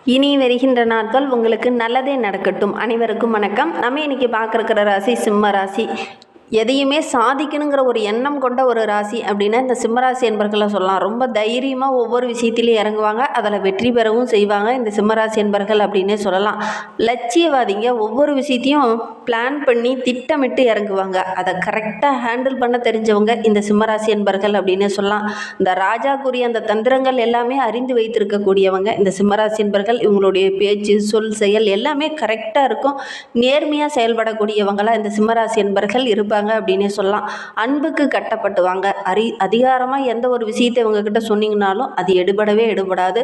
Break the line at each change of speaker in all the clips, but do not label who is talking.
இனி வருகின்ற நாட்கள் உங்களுக்கு நல்லதே நடக்கட்டும். அனைவருக்கும் வணக்கம். நம்ம இன்னைக்கு பார்க்குற ராசி சிம்ம ராசி. எதையுமே சாதிக்கணுங்கிற ஒரு எண்ணம் கொண்ட ஒரு ராசி அப்படின்னா இந்த சிம்மராசி என்பர்களை சொல்லலாம். ரொம்ப தைரியமாக ஒவ்வொரு விஷயத்திலையும் இறங்குவாங்க, அதில் வெற்றி பெறவும் செய்வாங்க இந்த சிம்மராசி என்பர்கள் அப்படின்னே சொல்லலாம். லட்சியவாதிங்க, ஒவ்வொரு விஷயத்தையும் பிளான் பண்ணி திட்டமிட்டு இறங்குவாங்க, அதை கரெக்டாக ஹேண்டில் பண்ண தெரிஞ்சவங்க இந்த சிம்மராசி என்பர்கள் அப்படின்னே சொல்லலாம். இந்த ராஜாக்குரிய அந்த தந்திரங்கள் எல்லாமே அறிந்து வைத்திருக்கக்கூடியவங்க இந்த சிம்மராசி என்பர்கள். இவங்களுடைய பேச்சு, சொல், செயல் எல்லாமே கரெக்டாக இருக்கும். நேர்மையாக செயல்படக்கூடியவங்களாக இந்த சிம்மராசி என்பர்கள் இருப்பாங்க அப்படின்னே சொல்லலாம். அன்புக்கு கட்டப்பட்டுவாங்க. அதிகாரமாக எந்த ஒரு விஷயத்தை இவங்ககிட்ட சொன்னீங்கனாலும் அது எடுபடாது.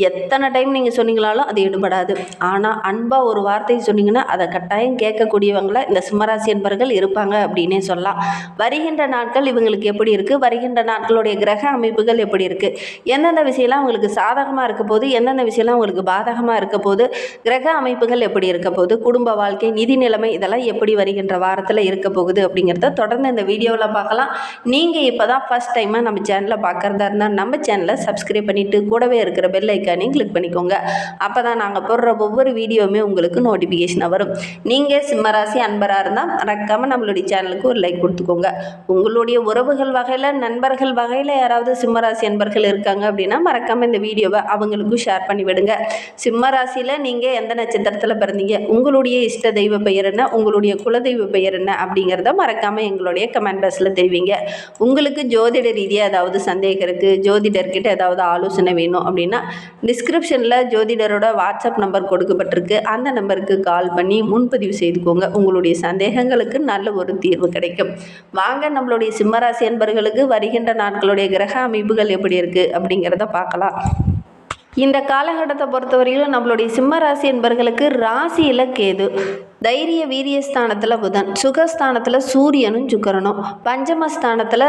எத்தனை டைம் நீங்கள் சொன்னீங்கனாலும் அது எடுபடாது. ஆனால் அன்பாக ஒரு வார்த்தை சொன்னீங்கன்னா அதை கட்டாயம் கேட்கக்கூடியவங்கள இந்த சிம்மராசி என்பர்கள் இருப்பாங்க அப்படின்னே சொல்லலாம். வருகின்ற நாட்கள் இவங்களுக்கு எப்படி இருக்குது, வருகின்ற நாட்களுடைய கிரக அமைப்புகள் எப்படி இருக்குது, எந்தெந்த விஷயம்லாம் அவங்களுக்கு சாதகமாக இருக்க போது, எந்தெந்த விஷயம்லாம் அவங்களுக்கு பாதகமாக இருக்க போது, கிரக அமைப்புகள் எப்படி இருக்க போது, குடும்ப வாழ்க்கை, நிதி நிலைமை இதெல்லாம் எப்படி வருகின்ற வாரத்தில் இருக்க போகுது அப்படிங்கிறத தொடர்ந்து இந்த வீடியோவில் பார்க்கலாம். நீங்கள் இப்போ தான் ஃபஸ்ட் டைமாக நம்ம சேனலை பார்க்குறதா இருந்தால் நம்ம சேனலை சப்ஸ்கிரைப் பண்ணிவிட்டு கூடவே இருக்கிற பெல் ஐக்கானையும் கிளிக் பண்ணிக்கோங்க. அப்போ தான் நாங்கள் போடுற ஒவ்வொரு வீடியோவுமே உங்களுக்கு நோட்டிஃபிகேஷனாக வரும். நீங்கள் சிம்மராசி அன்பராக இருந்தால் மறக்காமல் நம்மளுடைய சேனலுக்கு ஒரு லைக் கொடுத்துக்கோங்க. உங்களுடைய உறவுகள் வகையில், நண்பர்கள் வகையில் யாராவது சிம்மராசி அன்பர்கள் இருக்காங்க அப்படின்னா மறக்காமல் இந்த வீடியோவை அவங்களுக்கும் ஷேர் பண்ணி விடுங்க. சிம்மராசியில் நீங்கள் எந்த நட்சத்திரத்தில் பிறந்தீங்க, உங்களுடைய இஷ்ட தெய்வ பெயர் என்ன, உங்களுடைய குலதெய்வ பெயர் என்ன அப்படிங்கிறத மறக்காமல் எங்களுடைய கமெண்ட் பாக்ஸில் தெரிவிங்க. உங்களுக்கு ஜோதிட ரீதியாக ஏதாவது சந்தேகம் இருக்குது, ஜோதிடர்கிட்ட ஏதாவது ஆலோசனை வேணும் அப்படின்னா டிஸ்கிரிப்ஷனில் ஜோதிடரோட வாட்ஸ்அப் நம்பர் கொடுக்கப்பட்டிருக்கு. அந்த நம்பருக்கு கால் பண்ணி முன்பதிவு செய்துக்கோங்க. உங்களுடைய சந்தேகங்களுக்கு நல்ல ஒரு தீர்வு கிடைக்கும். வாங்க நம்மளுடைய சிம்மராசி என்பர்களுக்கு வருகின்ற நாட்களுடைய கிரக அமைப்புகள் எப்படி இருக்குது அப்படிங்கிறத பார்க்கலாம். இந்த காலகட்டத்தை பொறுத்தவரையிலும் நம்மளுடைய சிம்மராசி என்பர்களுக்கு ராசியில் கேது, தைரிய வீரியஸ்தானத்தில் புதன், சுகஸ்தானத்தில் சூரியனும் சுக்கிரனும், பஞ்சமஸ்தானத்தில்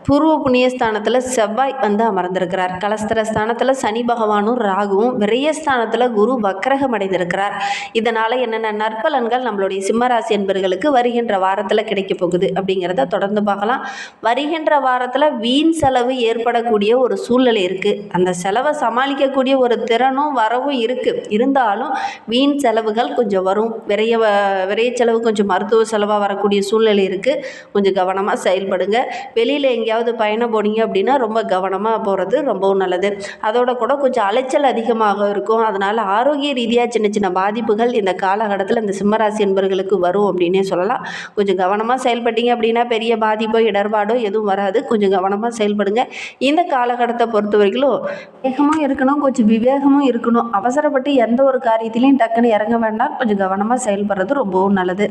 பூர்வ புண்ணியஸ்தானத்தில் செவ்வாய் அமர்ந்திருக்கிறார். கலஸ்திரஸ்தானத்தில் சனி பகவானும் ராகுவும், விரயஸ்தானத்தில் குரு வக்ரகம் அடைந்திருக்கிறார். இதனால் என்னென்ன நற்பலன்கள் நம்மளுடைய சிம்மராசி என்பர்களுக்கு வருகின்ற வாரத்தில் கிடைக்க போகுது அப்படிங்கிறத தொடர்ந்து பார்க்கலாம். வருகின்ற வாரத்தில் வீண் செலவு ஏற்படக்கூடிய ஒரு சூழ்நிலை இருக்குது. அந்த செலவை சமாளிக்கக்கூடிய ஒரு திறனும் வரவும் இருக்குது. இருந்தாலும் வீண் செலவுகள் கொஞ்சம் வரும். விரைய செலவு, கொஞ்சம் மருத்துவ செலவாக வரக்கூடிய சூழ்நிலை இருக்குது. கொஞ்சம் கவனமாக செயல்படுங்க. வெளியில் எங்கேயாவது பயணம் போனீங்க அப்படின்னா ரொம்ப கவனமாக போகிறது ரொம்பவும் நல்லது. அதோட கூட கொஞ்சம் அலைச்சல் அதிகமாக இருக்கும். அதனால் ஆரோக்கிய ரீதியாக சின்ன சின்ன பாதிப்புகள் இந்த காலகட்டத்தில் இந்த சிம்மராசி என்பர்களுக்கு வரும் அப்படின்னே சொல்லலாம். கொஞ்சம் கவனமாக செயல்பட்டீங்க அப்படின்னா பெரிய பாதிப்போ இடர்பாடோ எதுவும் வராது. கொஞ்சம் கவனமாக செயல்படுங்க. இந்த காலகட்டத்தை பொறுத்த வரைக்கும் வேகமாக இருக்கணும், கொஞ்சம் விவேகமும் இருக்கணும். அவசரப்பட்டு எந்த ஒரு காரியத்திலையும் டக்குன்னு இறங்க வேண்டாம். கொஞ்சம் கவனமாக செயல்படுறது ரொம்பவும் நல்லது.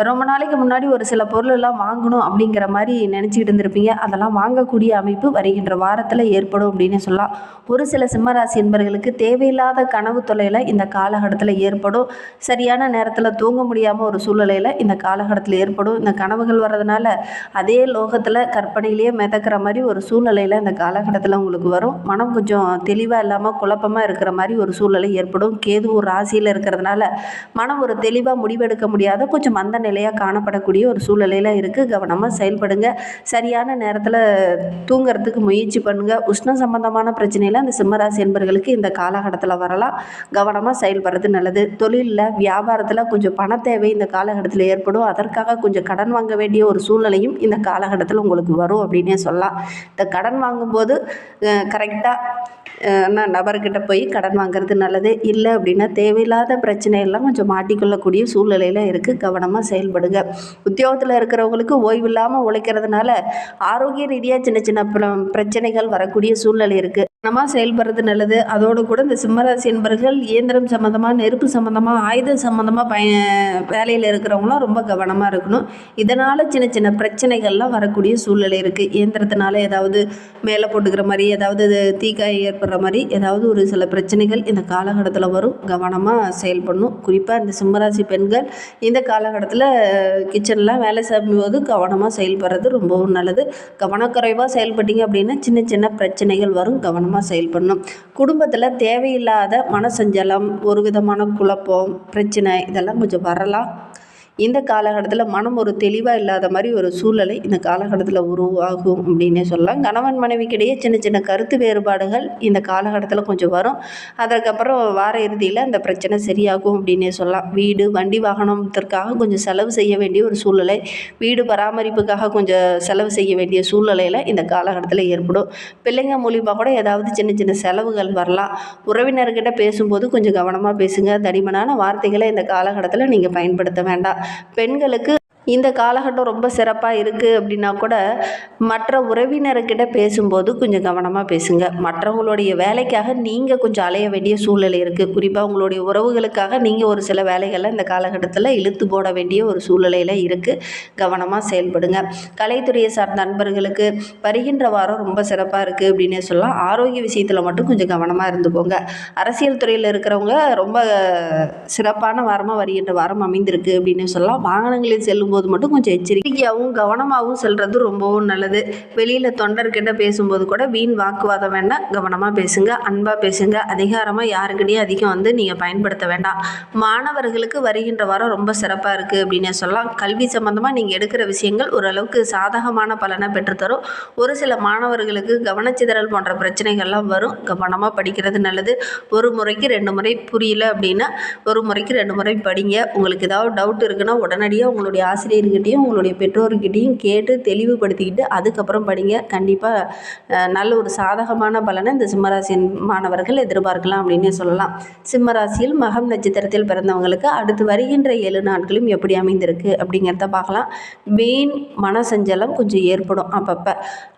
ரொம்ப நாளைக்கு முன்னாடி ஒரு சில பொருள் எல்லாம் வாங்கணும் அப்படிங்கிற மாதிரி நினச்சிக்கிட்டு இருந்திருப்பீங்க. அதெல்லாம் வாங்கக்கூடிய அமைப்பு வருகின்ற வாரத்தில் ஏற்படும் அப்படின்னு சொல்லலாம். ஒரு சில சிம்மராசி என்பர்களுக்கு தேவையில்லாத கனவு தொல்லையில் இந்த காலகட்டத்தில் ஏற்படும். சரியான நேரத்தில் தூங்க முடியாமல் ஒரு சூழ்நிலையில் இந்த காலகட்டத்தில் ஏற்படும். இந்த கனவுகள் வர்றதுனால அதே லோகத்தில் கற்பனையிலேயே மிதக்கிற மாதிரி ஒரு சூழ்நிலையில் இந்த காலகட்டத்தில் உங்களுக்கு வரும். மனம் கொஞ்சம் தெளிவாக இல்லாமல் குழப்பமாக இருக்கிற மாதிரி ஒரு சூழ்நிலை ஏற்படும். கேது ஒரு ராசியில் இருக்கிறதுனால மனம் ஒரு தெளிவாக முடிவெடுக்க முடியாத கொஞ்சம் மந்த நிலையாக காணப்படக்கூடிய ஒரு சூழ்நிலையில் இருக்குது. கவனமாக செயல்படுங்க. சரியான நேரத்தில் தூங்கிறதுக்கு முயற்சி பண்ணுங்கள். உஷ்ண சம்பந்தமான பிரச்சனையில் அந்த சிம்மராசி என்பர்களுக்கு இந்த காலகட்டத்தில் வரலாம். கவனமாக செயல்படுறது நல்லது. தொழிலில், வியாபாரத்தில் கொஞ்சம் பண தேவை இந்த காலகட்டத்தில் ஏற்படும். அதற்காக கொஞ்சம் கடன் வாங்க வேண்டிய ஒரு சூழ்நிலையும் இந்த காலகட்டத்தில் உங்களுக்கு வரும் அப்படின்னே சொல்லலாம். இந்த கடன் வாங்கும்போது கரெக்டாக நபர்கிட்ட போய் கடன் வாங்குறது நல்லது. இல்லை அப்படின்னா தேவையில்லாத பிரச்சனையெல்லாம் கொஞ்சம் மாட்டிக்கொள்ளக்கூடிய சூழ்நிலையில் இருக்குது. கவனமாக செயல்படுங்க. உத்தியோகத்தில் இருக்கிறவங்களுக்கு ஓய்வு இல்லாமல் உழைக்கிறதுனால ஆரோக்கிய ரீதியாக சின்ன சின்ன பிரச்சனைகள் வரக்கூடிய சூழ்நிலை இருக்குது. கவனமாக செயல்படுறது நல்லது. அதோடு கூட இந்த சிம்மராசி என்பர்கள் இயந்திரம் சம்மந்தமாக, நெருப்பு சம்மந்தமாக, ஆயுதம் சம்மந்தமாக வேலையில் இருக்கிறவங்களாம் ரொம்ப கவனமாக இருக்கணும். இதனால் சின்ன சின்ன பிரச்சனைகள்லாம் வரக்கூடிய சூழ்நிலை இருக்குது. இயந்திரத்தினால ஏதாவது மேலே போட்டுக்கிற மாதிரி, ஏதாவது தீக்காய் ஏற்படுற மாதிரி ஏதாவது ஒரு சில பிரச்சனைகள் இந்த காலகட்டத்தில் வரும். கவனமாக செயல்படணும். குறிப்பாக இந்த சிம்மராசி பெண்கள் இந்த காலகட்டத்தில் கிச்சன்லாம் வேலை செய்யும்போது கவனமாக செயல்படுறது ரொம்பவும் நல்லது. கவனக்குறைவாக செயல்பட்டீங்க அப்படின்னா சின்ன சின்ன பிரச்சனைகள் வரும். கவனமாக செயல்படணும். குடும்பத்தில் தேவையில்லாத மனசஞ்சலம், ஒரு விதமான குழப்பம், பிரச்சனை இதெல்லாம் கொஞ்சம் வரலாம். இந்த காலகட்டத்தில் மனம் ஒரு தெளிவாக இல்லாத மாதிரி ஒரு சூழ்நிலை இந்த காலகட்டத்தில் உருவாகும் அப்படின்னே சொல்லலாம். கணவன் மனைவிக்கிடையே சின்ன சின்ன கருத்து வேறுபாடுகள் இந்த காலகட்டத்தில் கொஞ்சம் வரும். அதற்கப்புறம் வார இறுதியில் அந்த பிரச்சனை சரியாகும் அப்படின்னே சொல்லலாம். வீடு வண்டி வாகனத்திற்காக கொஞ்சம் செலவு செய்ய வேண்டிய ஒரு சூழ்நிலை, வீடு பராமரிப்புக்காக கொஞ்சம் செலவு செய்ய வேண்டிய சூழ்நிலையில் இந்த காலகட்டத்தில் ஏற்படும். பிள்ளைங்க மூலிமா கூட ஏதாவது சின்ன சின்ன செலவுகள் வரலாம். உறவினர்கிட்ட பேசும்போது கொஞ்சம் கவனமாக பேசுங்க. தடிமனான வார்த்தைகளை இந்த காலகட்டத்தில் நீங்கள் பயன்படுத்த வேண்டாம். பெண்களுக்கு இந்த காலகட்டம் ரொம்ப சிறப்பாக இருக்குது அப்படின்னா கூட மற்ற உறவினர்கிட்ட பேசும்போது கொஞ்சம் கவனமாக பேசுங்க. மற்றவங்களுடைய வேலைக்காக நீங்கள் கொஞ்சம் அலைய வேண்டிய சூழ்நிலை இருக்குது. குறிப்பாக உங்களுடைய உறவுகளுக்காக நீங்கள் ஒரு சில வேலைகளை இந்த காலகட்டத்தில் இழுத்து போட வேண்டிய ஒரு சூழ்நிலையில் இருக்குது. கவனமாக செயல்படுங்க. கலைத்துறையை சார்ந்த நண்பர்களுக்கு வருகின்ற வாரம் ரொம்ப சிறப்பாக இருக்குது அப்படின்னே சொல்லலாம். ஆரோக்கிய விஷயத்தில் மட்டும் கொஞ்சம் கவனமாக இருந்துக்கோங்க. அரசியல் துறையில் இருக்கிறவங்க ரொம்ப சிறப்பான வாரமாக வருகின்ற வாரம் அமைந்திருக்கு அப்படின்னு சொல்லலாம். வாகனங்களில் செல்லும்போது மட்டும் கொஞ்சம் எச்சரிக்கையாகவும் கவனமாகவும் செல்வது ரொம்பவும் நல்லது. வெளியில் தொண்டர்கிட்ட பேசும்போது கூட வீண் வாக்குவாதம் வேண்டாம். கவனமாக பேசுங்க, அன்பாக பேசுங்க. அதிகாரமாக யாருக்கிட்டையும் அதிகம் நீங்கள் பயன்படுத்த வேண்டாம். மாணவர்களுக்கு வருகின்ற வாரம் ரொம்ப சிறப்பாக இருக்குது அப்படின்னு சொல்லலாம். கல்வி சம்பந்தமாக நீங்கள் எடுக்கிற விஷயங்கள் ஓரளவுக்கு சாதகமான பலனை பெற்றுத்தரும். ஒரு சில மாணவர்களுக்கு கவனச்சிதறல் போன்ற பிரச்சனைகள்லாம் வரும். கவனமாக படிக்கிறது நல்லது. ஒரு முறைக்கு 2 முறை புரியல அப்படின்னா ஒரு முறைக்கு 2 முறை படிங்க. உங்களுக்கு ஏதாவது டவுட் இருக்குன்னா உடனடியாக உங்களுடைய ஆசிரியர்கிட்டையும் உங்களுடைய பெற்றோர்கிட்டையும் கேட்டு தெளிவுபடுத்திக்கிட்டு அதுக்கப்புறம் படிங்க. கண்டிப்பாக நல்ல ஒரு சாதகமான பலனை இந்த சிம்மராசி மாணவர்கள் எதிர்பார்க்கலாம் அப்படின்னு சொல்லலாம். சிம்மராசியில் மகம் நட்சத்திரத்தில் பிறந்தவங்களுக்கு அடுத்து வருகின்ற 7 நாட்களும் எப்படி அமைந்திருக்கு அப்படிங்கிறத பார்க்கலாம். வீண் மனசஞ்சலம் கொஞ்சம் ஏற்படும் அப்பப்போ.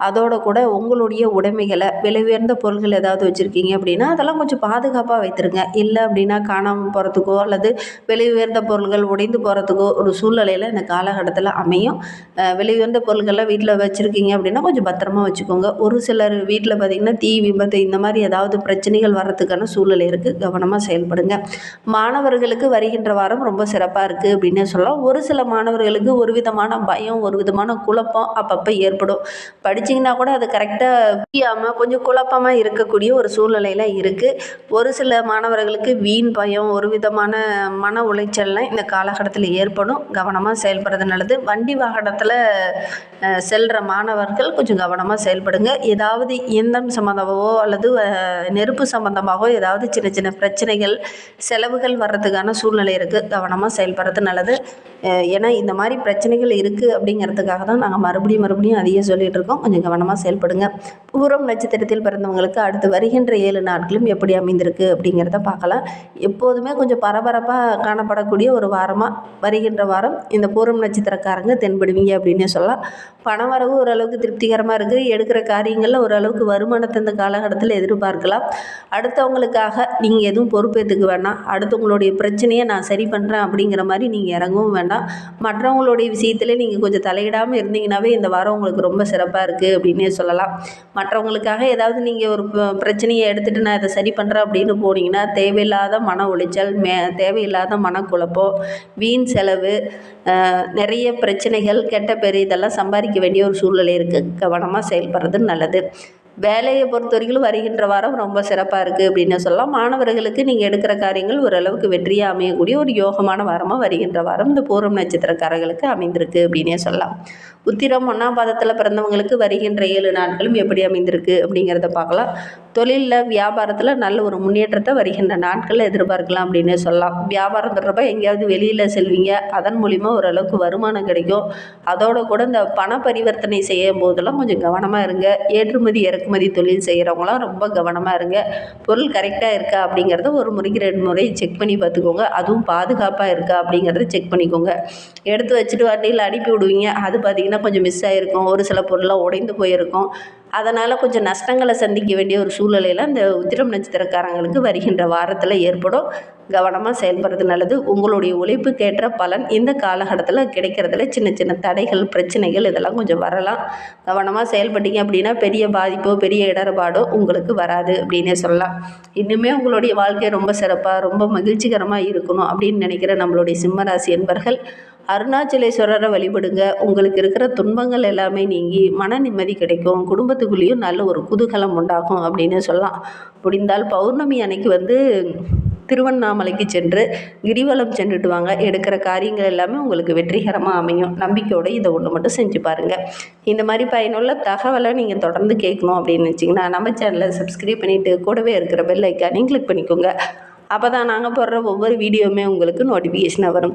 அதோட கூட உங்களுடைய உடைமைகளை விலை உயர்ந்த பொருட்கள் ஏதாவது வச்சுருக்கீங்க அப்படின்னா அதெல்லாம் கொஞ்சம் பாதுகாப்பாக வைத்திருங்க. இல்லை அப்படின்னா காணாமல் போகிறதுக்கோ அல்லது விலை உயர்ந்த பொருட்கள் உடைந்து போகிறதுக்கோ ஒரு சூழ்நிலையில் இந்த காலகட்டத்தில் அமையும். விலை உயர்ந்த பொருட்கள்லாம் வீட்டில் வச்சுருக்கீங்க அப்படின்னா கொஞ்சம் பத்திரமா வச்சுக்கோங்க. ஒரு சிலர் வீட்டில் பார்த்திங்கன்னா தீ விபத்து இந்த மாதிரி ஏதாவது பிரச்சனைகள் வர்றதுக்கான சூழ்நிலை இருக்குது. கவனமாக செயல்படுங்க. மாணவர்களுக்கு வருகின்ற வாரம் ரொம்ப சிறப்பாக இருக்குது அப்படின்னு சொல்லலாம். ஒரு சில மாணவர்களுக்கு ஒரு விதமான பயம், ஒரு விதமான குழப்பம் அப்பப்போ ஏற்படும். படிச்சிங்கன்னா கூட அது கரெக்டாக புரியாமல் கொஞ்சம் குழப்பமாக இருக்கக்கூடிய ஒரு சூழ்நிலையில் இருக்குது. ஒரு சில மாணவர்களுக்கு வீண் பயம், ஒரு விதமான மன உளைச்சல்லாம் இந்த காலகட்டத்தில் ஏற்படும். கவனமாக செயல்படுறது நல்லது. வண்டி வாகனத்தில் செல்கிற மாணவர்கள் கொஞ்சம் கவனமாக செயல்படுங்க. ஏதாவது இயந்திரம் சம்மந்தமாகவோ அல்லது நெருப்பு சம்மந்தமாகவோ ஏதாவது சின்ன சின்ன பிரச்சனைகள் செலவுகள் வர்றதுக்கான சூழ்நிலை இருக்குது. கவனமாக செயல்படுறது நல்லது. ஏன்னா இந்த மாதிரி பிரச்சனைகள் இருக்குது அப்படிங்கிறதுக்காக தான் நாங்கள் மறுபடியும் அதையே சொல்லிகிட்டு இருக்கோம். கொஞ்சம் கவனமாக செயல்படுங்க. பூரம் நட்சத்திரத்தில் பிறந்தவங்களுக்கு அடுத்து வருகின்ற 7 நாட்களும் எப்படி அமைந்திருக்கு அப்படிங்கிறத பார்க்கலாம். எப்போதுமே கொஞ்சம் பரபரப்பாக காணப்படக்கூடிய ஒரு வாரமாக வருகின்ற வாரம் இந்த பூரம் நட்சத்திரக்காரங்க தென்படுவீங்க அப்படின்னு சொல்லலாம். பணவரவு ஓரளவுக்கு திருப்திகரமாக இருக்குது. எடுக்கிற காரியங்களில் ஓரளவுக்கு வருமானத்தை இந்த காலகட்டத்தில் எதிர்பார்க்கலாம். அடுத்தவங்களுக்காக நீங்கள் எதுவும் பொறுப்பேற்றுக்க வேண்டாம். அடுத்தவங்களுடைய பிரச்சனையை நான் சரி பண்ணுறேன் அப்படிங்கிற மாதிரி நீங்கள் இறங்கவும் வேண்டாம். மற்றவங்களுடைய விஷயத்திலே நீங்கள் கொஞ்சம் தலையிடாமல் இருந்தீங்கன்னாவே இந்த வாரம் உங்களுக்கு ரொம்ப சிறப்பாக இருக்குது அப்படின்னே சொல்லலாம். மற்றவங்களுக்காக ஏதாவது நீங்கள் ஒரு பிரச்சனையை எடுத்துகிட்டு நான் இதை சரி பண்ணுறேன் அப்படின்னு போனீங்கன்னா தேவையில்லாத மன உளைச்சல், தேவையில்லாத மனக்குழப்பம், வீண் செலவு, நிறைய பிரச்சனைகள், கெட்ட பேர் இதெல்லாம் சம்பாதிக்க வேண்டிய ஒரு சூழ்நிலை இருக்குது. கவனமாக செயல்படுறது நல்லது. வேலையை பொறுத்த வரைக்கும் வருகின்ற வாரம் ரொம்ப சிறப்பாக இருக்குது அப்படின்னு சொல்லலாம். மாணவர்களுக்கு நீங்கள் எடுக்கிற காரியங்கள் ஓரளவுக்கு வெற்றியாக அமையக்கூடிய ஒரு யோகமான வாரமாக வருகின்ற வாரம் இந்த பூரம் நட்சத்திரக்காரர்களுக்கு அமைந்திருக்கு அப்படின்னே சொல்லலாம். உத்திரம் 1ஆம் பாதத்தில் பிறந்தவங்களுக்கு வருகின்ற 7 நாட்களும் எப்படி அமைந்திருக்கு அப்படிங்கிறத பார்க்கலாம். தொழிலில் வியாபாரத்தில் நல்ல ஒரு முன்னேற்றத்தை வருகின்ற நாட்களில் எதிர்பார்க்கலாம் அப்படின்னு சொல்லலாம். வியாபாரம் தொடர்பாக எங்கேயாவது வெளியில் செல்வீங்க. அதன் மூலிமா ஓரளவுக்கு வருமானம் கிடைக்கும். அதோட கூட இந்த பண பரிவர்த்தனை செய்யும் போதெல்லாம் கொஞ்சம் கவனமாக இருங்க. ஏற்றுமதி இறக்குமதி தொழில் செய்கிறவங்களாம் ரொம்ப கவனமாக இருங்க. பொருள் கரெக்டாக இருக்கா அப்படிங்கிறத ஒரு முறைக்கு 2 முறை செக் பண்ணி பார்த்துக்கோங்க. அதுவும் பாதுகாப்பாக இருக்கா அப்படிங்கிறத செக் பண்ணிக்கோங்க. எடுத்து வச்சுட்டு வண்டியில் அனுப்பி விடுவீங்க. அது பார்த்திங்கன்னா கொஞ்சம் மிஸ் ஆகிருக்கும். ஒரு சில பொருளாக உடைந்து போயிருக்கும். அதனால் கொஞ்சம் நஷ்டங்களை சந்திக்க வேண்டிய ஒரு சூழ்நிலையில் இந்த உத்திரம் நட்சத்திரக்காரங்களுக்கு வருகின்ற வாரத்தில் ஏற்படும். கவனமாக செயல்படுறது நல்லது. உங்களுடைய உழைப்புக்கேற்ற பலன் இந்த காலகட்டத்தில் கிடைக்கிறதுல சின்ன சின்ன தடைகள், பிரச்சனைகள் இதெல்லாம் கொஞ்சம் வரலாம். கவனமாக செயல்பட்டீங்க அப்படின்னா பெரிய பாதிப்போ பெரிய இடர்பாடோ உங்களுக்கு வராது அப்படின்னே சொல்லலாம். இன்னுமே உங்களுடைய வாழ்க்கை ரொம்ப சிறப்பாக ரொம்ப மகிழ்ச்சிகரமாக இருக்கணும் அப்படின்னு நினைக்கிற நம்மளுடைய சிம்மராசி என்பர்கள் அருணாச்சலேஸ்வரரை வழிபடுங்க. உங்களுக்கு இருக்கிற துன்பங்கள் எல்லாமே நீங்கி மன நிம்மதி கிடைக்கும். குடும்பத்துக்குள்ளேயும் நல்ல ஒரு குதூகலம் உண்டாகும் அப்படின்னு சொல்லலாம். முடிந்தால் பௌர்ணமி அன்னைக்கு திருவண்ணாமலைக்கு சென்று கிரிவலம் சென்றுட்டு வாங்க. எடுக்கிற காரியங்கள் எல்லாமே உங்களுக்கு வெற்றிகரமாக அமையும். நம்பிக்கையோடு இதை ஒன்று மட்டும் செஞ்சு பாருங்கள். இந்த மாதிரி பயனுள்ள தகவலை நீங்கள் தொடர்ந்து கேட்கணும் அப்படின்னு நினச்சிங்கன்னா நம்ம சேனலை சப்ஸ்கிரைப் பண்ணிவிட்டு கூடவே இருக்கிற பெல் ஐக்கானையும் கிளிக் பண்ணிக்கோங்க. அப்போ தான் நாங்கள் போடுற ஒவ்வொரு வீடியோவுமே உங்களுக்கு நோட்டிஃபிகேஷனாக வரும்.